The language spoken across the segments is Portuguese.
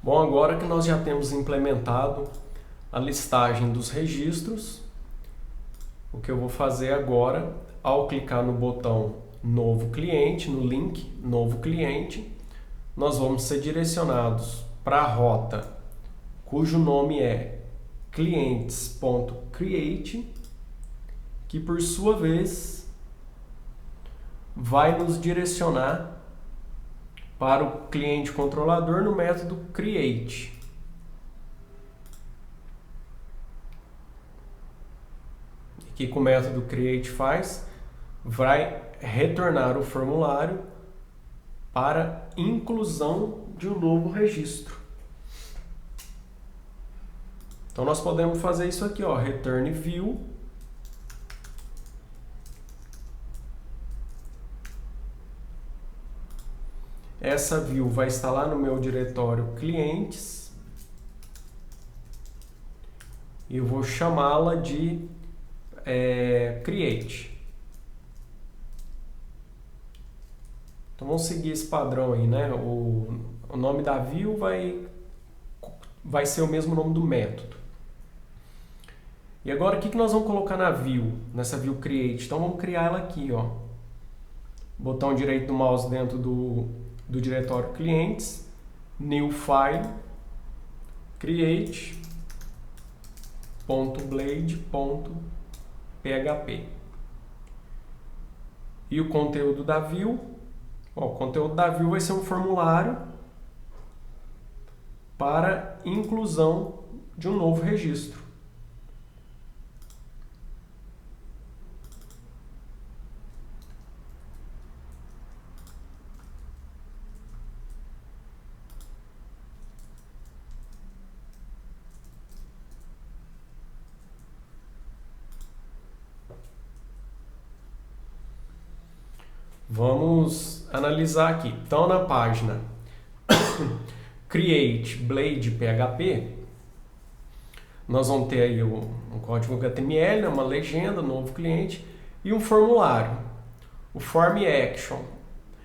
Bom, agora que nós já temos implementado a listagem dos registros, o que eu vou fazer agora, ao clicar no botão Novo Cliente, no link Novo Cliente, nós vamos ser direcionados para a rota cujo nome é clientes.create, que por sua vez vai nos direcionar para o cliente controlador no método create. O que o método create faz? Vai retornar o formulário para inclusão de um novo registro. Então nós podemos fazer isso aqui, ó, return view. Essa view vai estar lá no meu diretório clientes e eu vou chamá-la de create. Então vamos seguir esse padrão aí, né? O nome da view vai ser o mesmo nome do método. E agora o que nós vamos colocar na view, nessa view create? Então vamos criar ela aqui, ó. Botão direito do mouse dentro do diretório clientes, new file, create.blade.php. E o conteúdo da view, ó, o conteúdo da view vai ser um formulário para inclusão de um novo registro. Vamos analisar aqui. Então, na página create blade PHP, nós vamos ter aí um código HTML, uma legenda, novo cliente e um formulário. O form action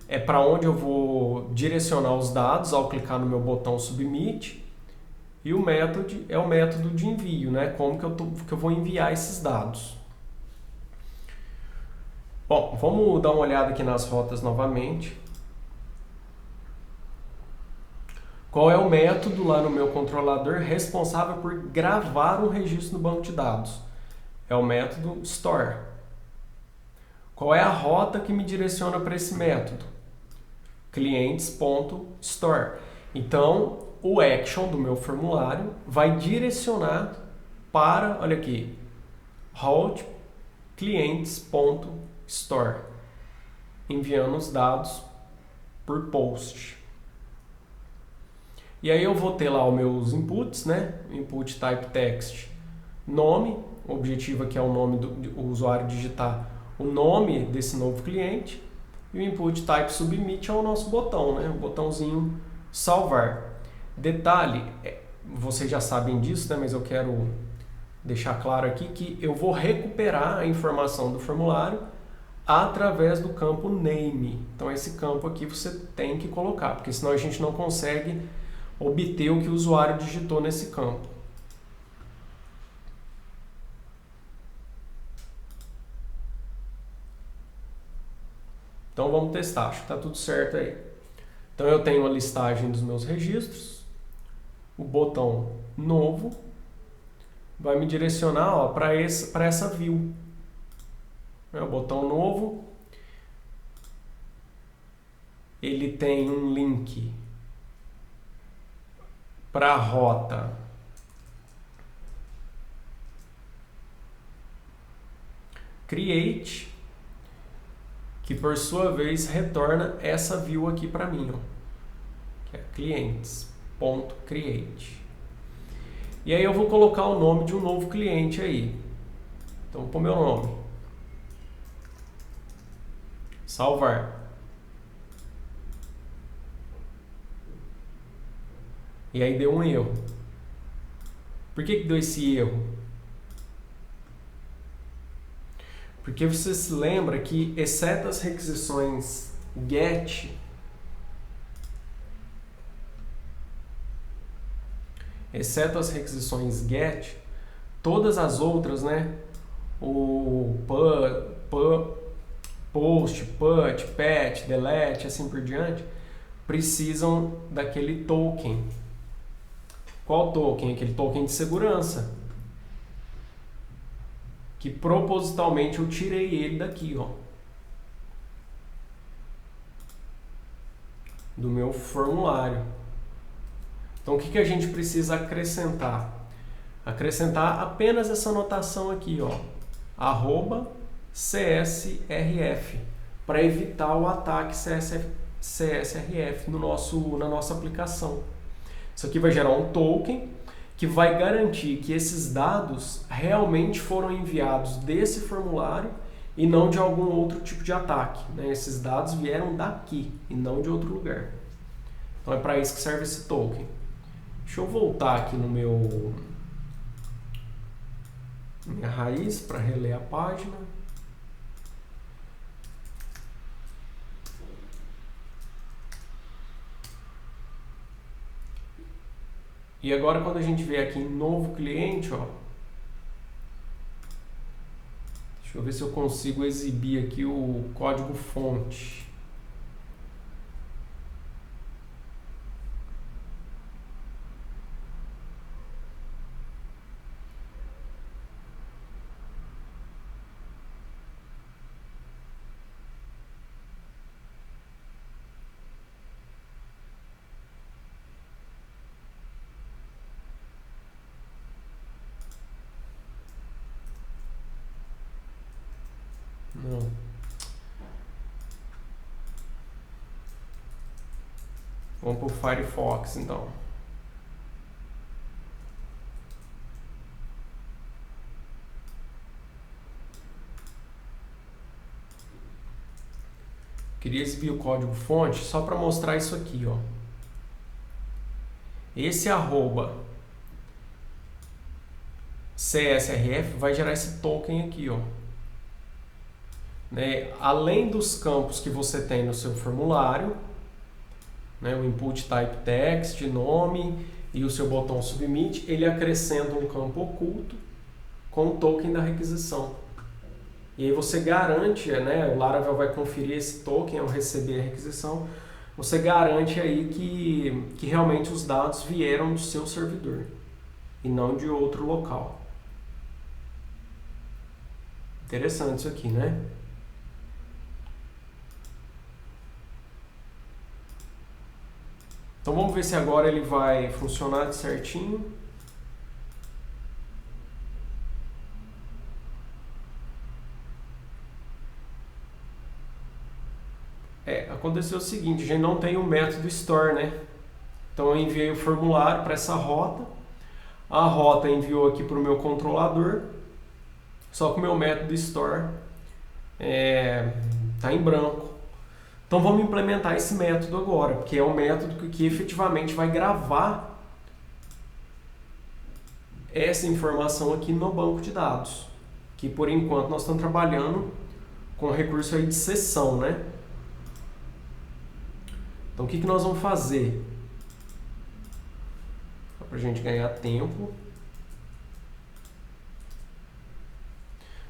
é para onde eu vou direcionar os dados ao clicar no meu botão submit, e o método é o método de envio, né? Como que eu vou enviar esses dados. Bom, vamos dar uma olhada aqui nas rotas novamente. Qual é o método lá no meu controlador responsável por gravar um registro no banco de dados? É o método store. Qual é a rota que me direciona para esse método? clientes.store. Então, o action do meu formulário vai direcionar para, olha aqui, route clientes.store, enviando os dados por post. E aí eu vou ter lá os meus inputs, né? Input type text, nome, o objetivo aqui é o nome do usuário digitar o nome desse novo cliente, e o input type submit é o nosso botão, né? O botãozinho salvar. Detalhe, vocês já sabem disso, né? Mas eu quero deixar claro aqui que eu vou recuperar a informação do formulário através do campo name. Então esse campo aqui você tem que colocar, porque senão a gente não consegue obter o que o usuário digitou nesse campo. Então vamos testar, acho que está tudo certo aí. Então eu tenho a listagem dos meus registros, o botão novo vai me direcionar para essa view. O botão novo, ele tem um link para a rota create, que por sua vez retorna essa view aqui para mim, ó, que é clientes.create. E aí eu vou colocar o nome de um novo cliente aí. Então vou pôr meu nome. Salvar. E aí deu um erro. Por que deu esse erro? Porque você se lembra que, exceto as requisições get, exceto as requisições GET, todas as outras, né, o post, put, pat, delete, assim por diante, precisam daquele token. Qual token? Aquele token de segurança. Que propositalmente eu tirei ele daqui, ó. Do meu formulário. Então o que a gente precisa acrescentar? Acrescentar apenas essa anotação aqui, ó. @CSRF, para evitar o ataque CSRF na nossa aplicação. Isso aqui vai gerar um token que vai garantir que esses dados realmente foram enviados desse formulário e não de algum outro tipo de ataque, né? Esses dados vieram daqui e não de outro lugar. Então é para isso que serve esse token. Deixa eu voltar aqui no minha raiz para reler a página. E agora quando a gente vê aqui em novo cliente, ó, deixa eu ver se eu consigo exibir aqui o código fonte. Não. Vamos para o Firefox, então. Queria exibir o código fonte só para mostrar isso aqui, ó. Esse @CSRF vai gerar esse token aqui, ó. Né? Além dos campos que você tem no seu formulário, né? O input type text, nome e o seu botão submit, ele acrescenta um campo oculto com o token da requisição. E aí você garante, né? O Laravel vai conferir esse token ao receber a requisição, você garante aí que realmente os dados vieram do seu servidor e não de outro local. Interessante isso aqui, né? Então vamos ver se agora ele vai funcionar certinho. Aconteceu o seguinte, a gente não tem o método store, né? Então eu enviei o formulário para essa rota, a rota enviou aqui para o meu controlador, só que o meu método store está em branco. Então vamos implementar esse método agora, porque é um método que efetivamente vai gravar essa informação aqui no banco de dados, que por enquanto nós estamos trabalhando com o recurso aí de sessão, né? Então o que nós vamos fazer? Para a gente ganhar tempo,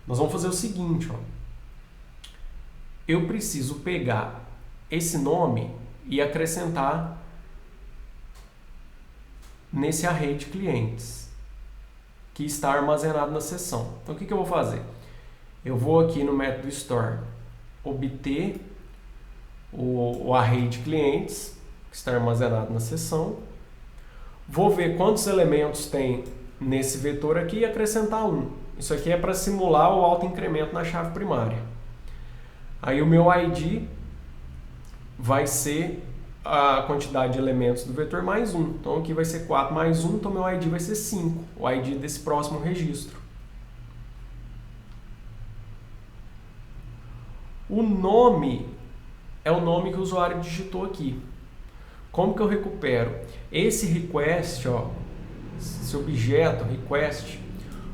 nós vamos fazer o seguinte, ó. Eu preciso pegar esse nome e acrescentar nesse array de clientes que está armazenado na sessão. Então o que eu vou fazer? Eu vou aqui no método store obter o array de clientes que está armazenado na sessão, vou ver quantos elementos tem nesse vetor aqui e acrescentar um. Isso aqui é para simular o autoincremento na chave primária. Aí o meu ID vai ser a quantidade de elementos do vetor mais 1. Então aqui vai ser 4 mais 1, então meu ID vai ser 5, o ID desse próximo registro. O nome é o nome que o usuário digitou aqui. Como que eu recupero? Esse request, ó, esse objeto request,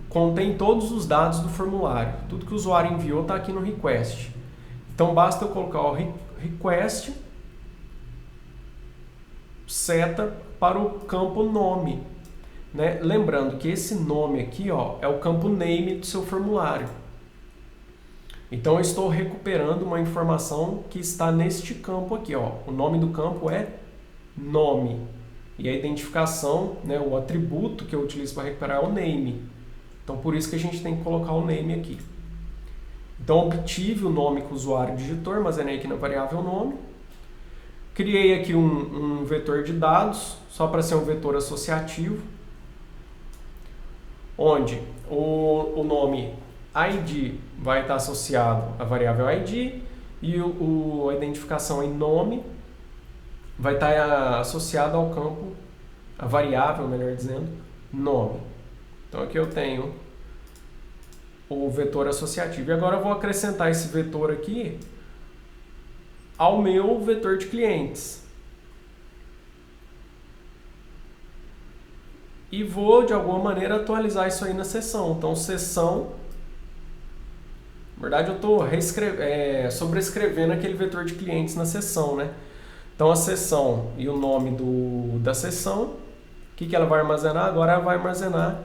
contém todos os dados do formulário. Tudo que o usuário enviou está aqui no request. Então basta eu colocar o request seta para o campo nome. né? Lembrando que esse nome aqui, ó, é o campo name do seu formulário. Então eu estou recuperando uma informação que está neste campo aqui, ó. O nome do campo é nome. E a identificação, né, o atributo que eu utilizo para recuperar é o name. Então por isso que a gente tem que colocar o name aqui. Então obtive o nome que o usuário digitou, armazenei aqui na variável nome. Criei aqui um vetor de dados, só para ser um vetor associativo, onde o nome ID vai estar associado à variável ID e a identificação em nome vai estar associada ao campo, a variável, melhor dizendo, nome. Então aqui eu tenho o vetor associativo. E agora eu vou acrescentar esse vetor aqui ao meu vetor de clientes. E vou, de alguma maneira, atualizar isso aí na seção. Então, seção... Na verdade, eu estou sobrescrevendo aquele vetor de clientes na seção, né? Então, a seção e o nome da seção, o que ela vai armazenar? Agora ela vai armazenar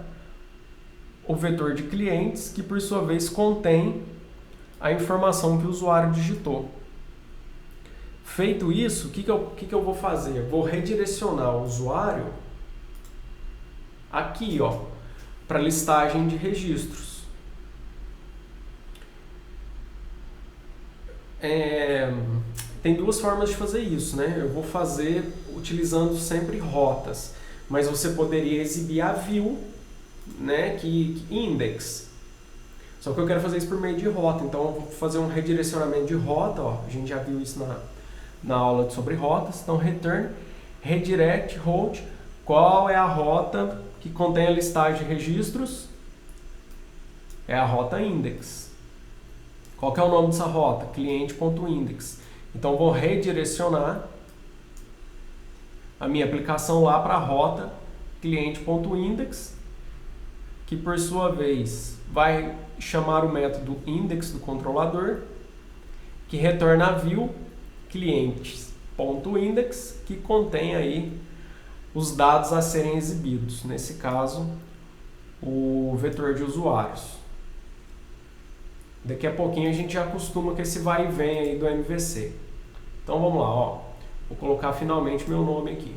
o vetor de clientes, que por sua vez contém a informação que o usuário digitou. Feito isso, o que eu vou fazer? Eu vou redirecionar o usuário aqui, ó, para listagem de registros. Tem duas formas de fazer isso, né? Eu vou fazer utilizando sempre rotas, mas você poderia exibir a view, né, que index. Só que eu quero fazer isso por meio de rota, então eu vou fazer um redirecionamento de rota, ó, a gente já viu isso na aula sobre rotas. Então return, redirect, route, qual é a rota que contém a listagem de registros? É a rota index. Qual que é o nome dessa rota? Cliente.index. Então vou redirecionar a minha aplicação lá para a rota cliente.index, que por sua vez vai chamar o método index do controlador, que retorna a view clientes.index, que contém aí os dados a serem exibidos, nesse caso o vetor de usuários. Daqui a pouquinho a gente já acostuma com esse vai e vem aí do MVC. Então vamos lá, ó. Vou colocar finalmente meu nome aqui.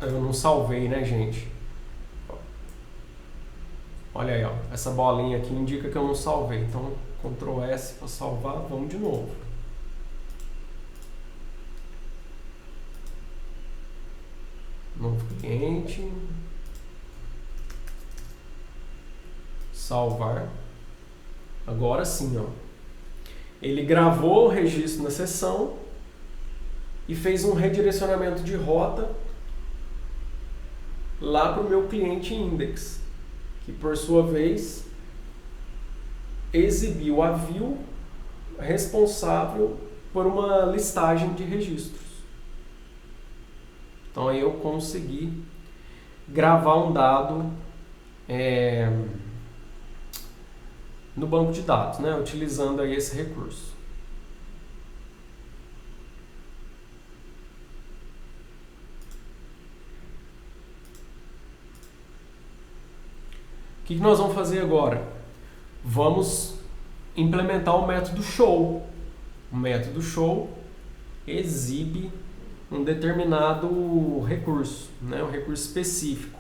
Eu não salvei, né, gente? Olha aí, ó. Essa bolinha aqui indica que eu não salvei. Então, Ctrl S para salvar. Vamos de novo. Novo cliente. Salvar. Agora sim, ó. Ele gravou o registro na sessão e fez um redirecionamento de rota lá para o meu cliente index, que por sua vez exibiu a view responsável por uma listagem de registros. Então aí eu consegui gravar um dado no banco de dados, né, utilizando aí esse recurso. O que nós vamos fazer agora? Vamos implementar o método show. O método show exibe um determinado recurso, né? Um recurso específico.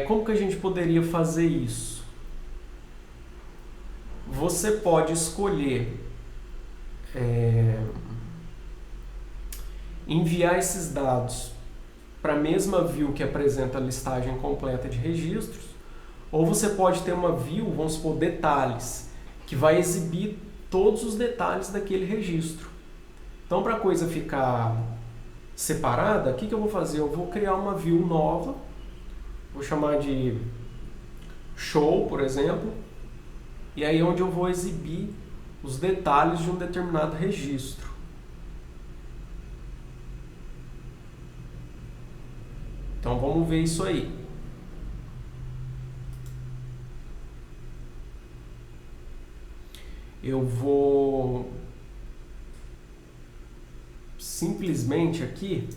Como que a gente poderia fazer isso? Você pode escolher enviar esses dados para a mesma view que apresenta a listagem completa de registros, ou você pode ter uma view, vamos supor, detalhes, que vai exibir todos os detalhes daquele registro. Então, para a coisa ficar separada, o que eu vou fazer? Eu vou criar uma view nova, vou chamar de show, por exemplo, e aí onde eu vou exibir os detalhes de um determinado registro. Então vamos ver isso aí. eu vou simplesmente aqui,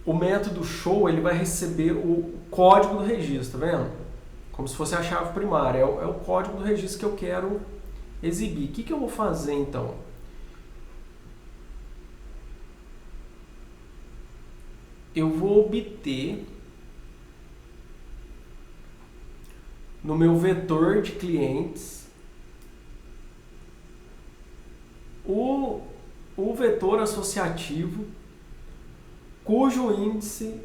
o método show ele vai receber o código do registro, tá vendo? Como se fosse a chave primária, é o código do registro que eu quero exibir. O que eu vou fazer então? Eu vou obter no meu vetor de clientes o vetor associativo cujo índice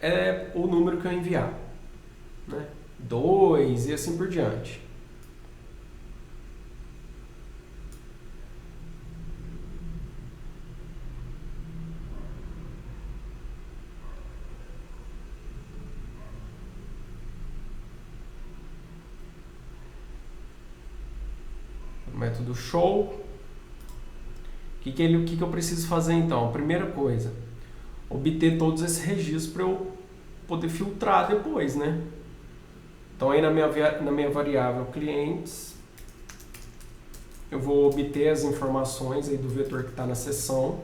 é o número que eu enviar, né? 2 e assim por diante. O método show. O que eu preciso fazer então? A primeira coisa, obter todos esses registros para eu poder filtrar depois, né? Então aí na minha variável clientes, eu vou obter as informações aí do vetor que está na seção.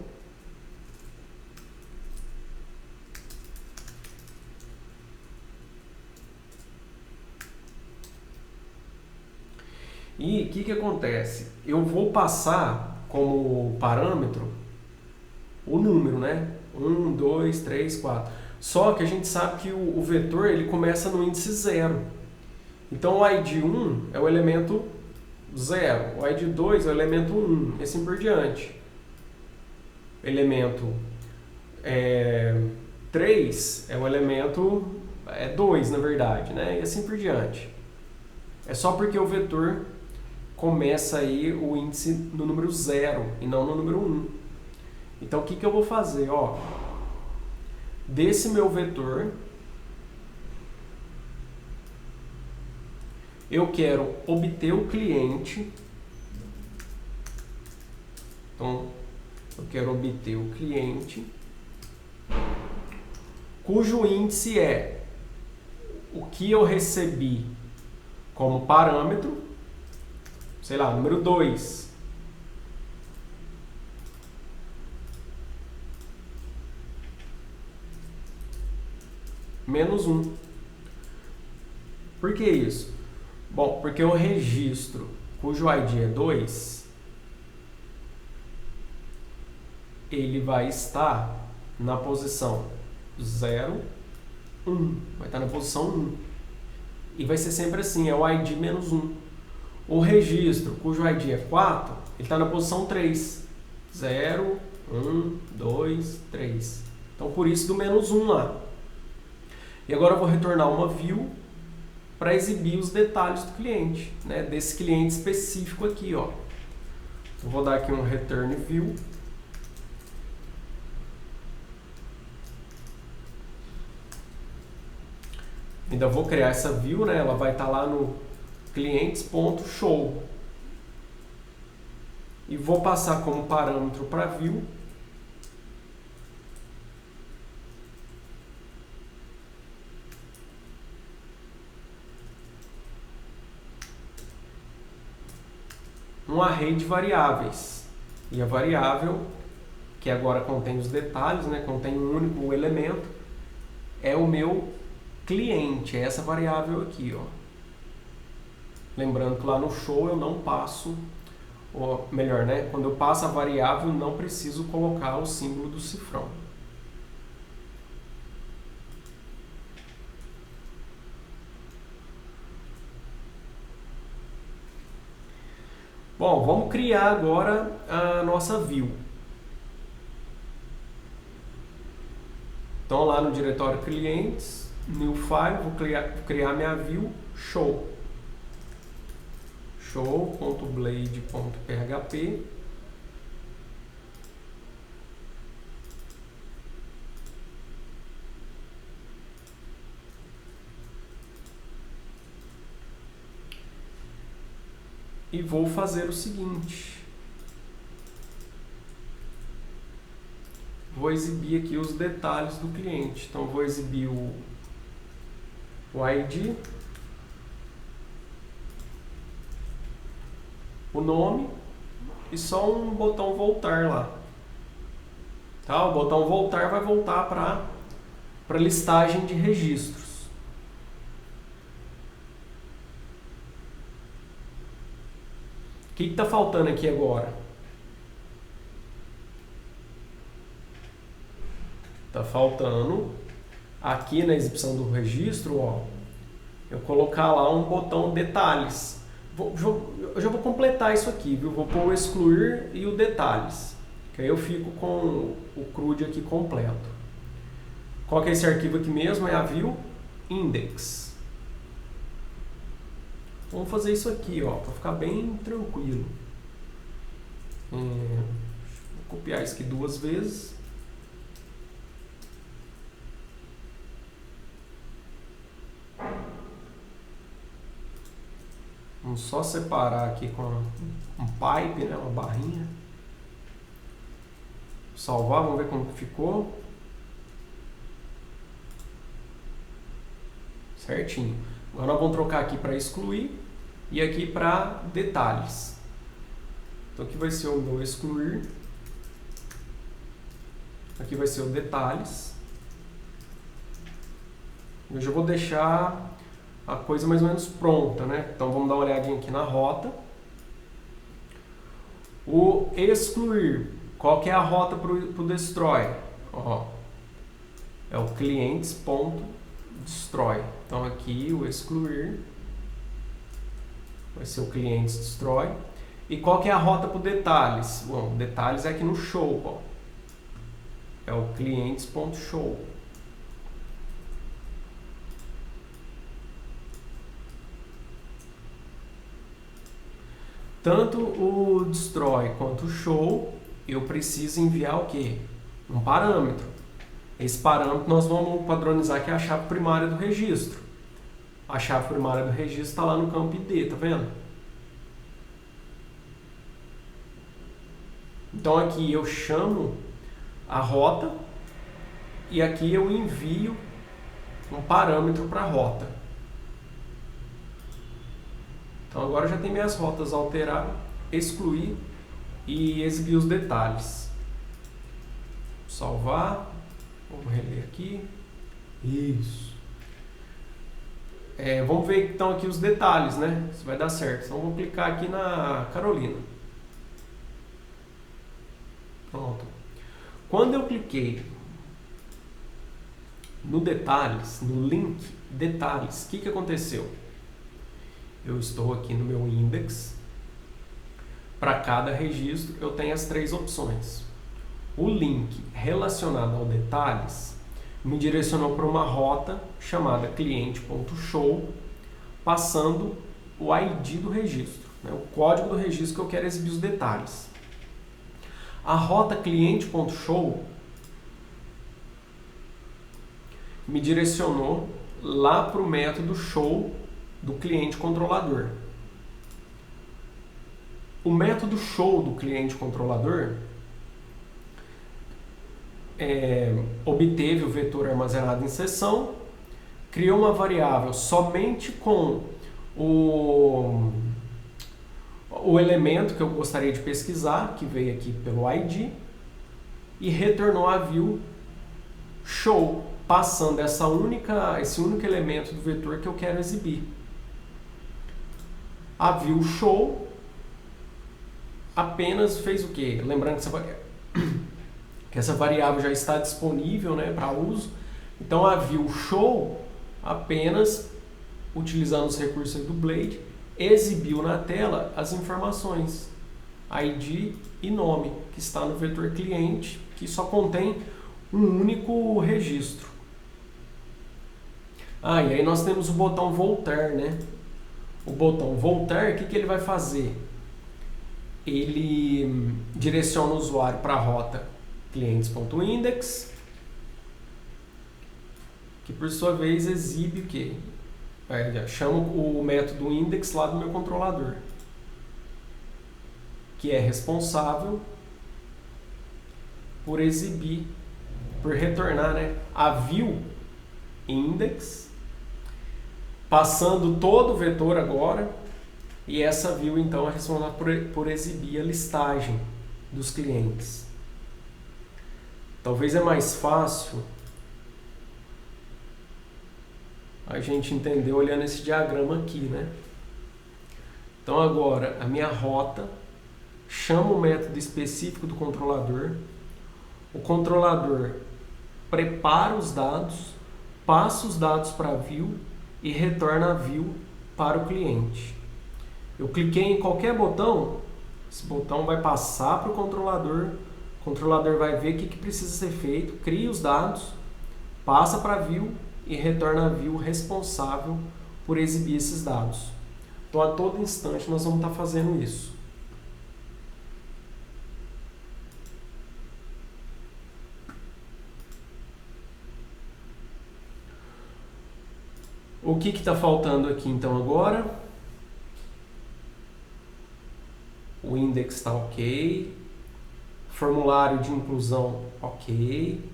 E o que acontece? Eu vou passar como parâmetro o número, né? 1, 2, 3, 4. Só que a gente sabe que o vetor ele começa no índice 0. Então o ID 1 é o elemento 0, o ID 2 é o elemento 1, e assim por diante. Elemento 3 é o elemento 2, na verdade, né? E assim por diante. É só porque o vetor começa aí o índice no número 0 e não no número 1. Então o que eu vou fazer? Ó, desse meu vetor, eu quero obter o cliente. Então, eu quero obter o cliente cujo índice é o que eu recebi como parâmetro, sei lá, número 2. Menos 1. Por que isso? Bom, porque o registro cujo ID é 2, ele vai estar na posição 0, 1. Vai estar na posição 1. E vai ser sempre assim, é o ID menos 1. O registro cujo ID é 4, ele está na posição 3. 0, 1, 2, 3. Então, por isso do menos 1 lá. E agora eu vou retornar uma view para exibir os detalhes do cliente, né? Desse cliente específico aqui, ó. Eu vou dar aqui um return view. Ainda vou criar essa view, né? Ela vai estar lá no clientes.show. E vou passar como parâmetro para view um array de variáveis. E a variável, que agora contém os detalhes, né, contém um único elemento, é o meu cliente, é essa variável aqui, ó. Lembrando que lá no show eu não passo, ou melhor, né, quando eu passo a variável não preciso colocar o símbolo do cifrão. Bom, vamos criar agora a nossa view. Então lá no diretório clientes, new file, vou criar minha view show. show.blade.php. E vou fazer o seguinte. Vou exibir aqui os detalhes do cliente. Então, vou exibir o ID, o nome e só um botão voltar lá. Tá? O botão voltar vai voltar para a listagem de registros. O que está faltando aqui agora? Está faltando aqui na exibição do registro, ó, eu colocar lá um botão detalhes. Eu já vou completar isso aqui, viu? Vou pôr o excluir e o detalhes, que aí eu fico com o CRUD aqui completo. Qual que é esse arquivo aqui mesmo? É a view index. Vamos fazer isso aqui, ó, para ficar bem tranquilo. Vou copiar isso aqui 2 vezes. Vamos só separar aqui com um pipe, né, uma barrinha. Salvar, vamos ver como que ficou. Certinho. Agora nós vamos trocar aqui para excluir e aqui para detalhes. Então aqui vai ser o meu excluir. Aqui vai ser o detalhes. Eu já vou deixar a coisa mais ou menos pronta, né? Então vamos dar uma olhadinha aqui na rota. O excluir, qual que é a rota para o destroy? Ó, é o clientes.destroy. Então aqui o excluir vai ser o clientes destroy. E qual que é a rota para o detalhes? Bom, detalhes é aqui no show, ó. É o clientes.show. Tanto o destroy quanto o show, eu preciso enviar o quê? Um parâmetro. Esse parâmetro nós vamos padronizar que é a chave primária do registro. A chave primária do registro está lá no campo ID, tá vendo? Então aqui eu chamo a rota e aqui eu envio um parâmetro para a rota. Então agora já tem minhas rotas alterar, excluir e exibir os detalhes. Salvar, vamos reler aqui. Isso. Vamos ver então aqui os detalhes, né? Se vai dar certo. Então vamos clicar aqui na Carolina. Pronto. Quando eu cliquei no detalhes, no link detalhes, o que aconteceu? Eu estou aqui no meu index. Para cada registro eu tenho as 3 opções. O link relacionado ao detalhes me direcionou para uma rota chamada cliente.show, passando o ID do registro, né, o código do registro que eu quero exibir os detalhes. A rota cliente.show me direcionou lá para o método show do cliente controlador. O método show do cliente controlador obteve o vetor armazenado em seção, criou uma variável somente com o elemento que eu gostaria de pesquisar, que veio aqui pelo ID, e retornou a view show, passando esse único elemento do vetor que eu quero exibir. A view show apenas fez o quê? Lembrando que essa variável já está disponível, né, para uso. Então a view show apenas, utilizando os recursos do Blade, exibiu na tela as informações ID e nome, que está no vetor cliente, que só contém um único registro. E aí nós temos o botão voltar, né? O botão voltar, o que ele vai fazer? Ele direciona o usuário para a rota clientes.index, que por sua vez exibe o quê? Chama o método index lá do meu controlador, que é responsável por exibir, por retornar, né, a view index, passando todo o vetor agora E essa view, então, é responsável por exibir a listagem dos clientes. Talvez é mais fácil a gente entender olhando esse diagrama aqui, né? Então agora a minha rota chama o método específico do controlador, o controlador prepara os dados, passa os dados para a view e retorna a view para o cliente. Eu cliquei em qualquer botão, esse botão vai passar para o controlador vai ver o que precisa ser feito, cria os dados, passa para a view e retorna a view responsável por exibir esses dados. Então, a todo instante, nós vamos estar fazendo isso. O que está faltando aqui, então, agora? O index está ok. Formulário de inclusão, ok.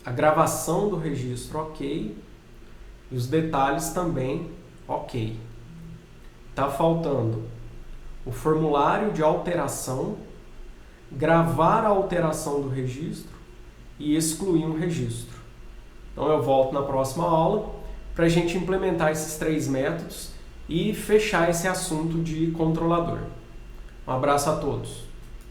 A gravação do registro, ok. E os detalhes também, ok. Está faltando o formulário de alteração, gravar a alteração do registro e excluir um registro. Então eu volto na próxima aula para a gente implementar esses 3 métodos e fechar esse assunto de controlador. Um abraço a todos.